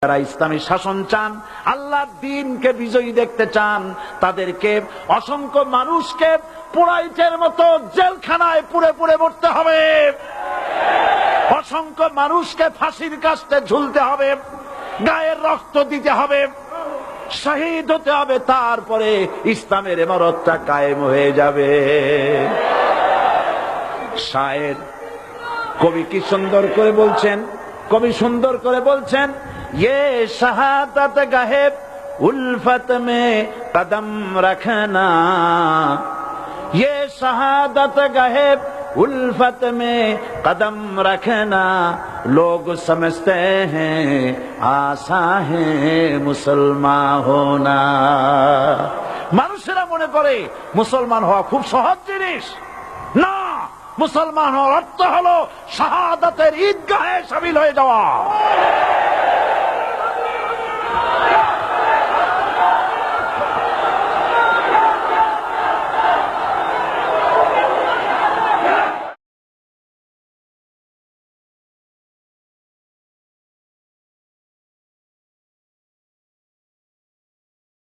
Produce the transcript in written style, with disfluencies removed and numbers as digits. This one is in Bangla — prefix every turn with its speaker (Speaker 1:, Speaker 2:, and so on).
Speaker 1: যারা ইসলামী শাসন চান, আল্লাহর দ্বীনকে বিজয়ী দেখতে চান, তাদেরকে অসংখ্য মানুষকে পোড়াইটের মতো জেলখানায় পুড়ে পুড়ে মরতে হবে, অসংখ্য মানুষকে ফাঁসির কাস্টে ঝুলতে হবে, গায়ের রক্ত দিতে হবে, শহীদ হতে হবে, তারপরে ইসলামের ইমারতটা কায়েম হয়ে যাবে। শায়ের কবি কি সুন্দর করে বলছেন, কবি সুন্দর করে বলছেন, ये शहादत गहे उल्फत में कदम रखना, ये शहादत गहे उल्फत में कदम रखना, लोग समझते हैं आसा है मुसलमान होना। মানুষেরা মনে করে মুসলমান হওয়া খুব সহজ জিনিস। না, মুসলমান হওয়ার অর্থ হলো শাহাদাতের ঈদগাহে শামিল হয়ে যাওয়া।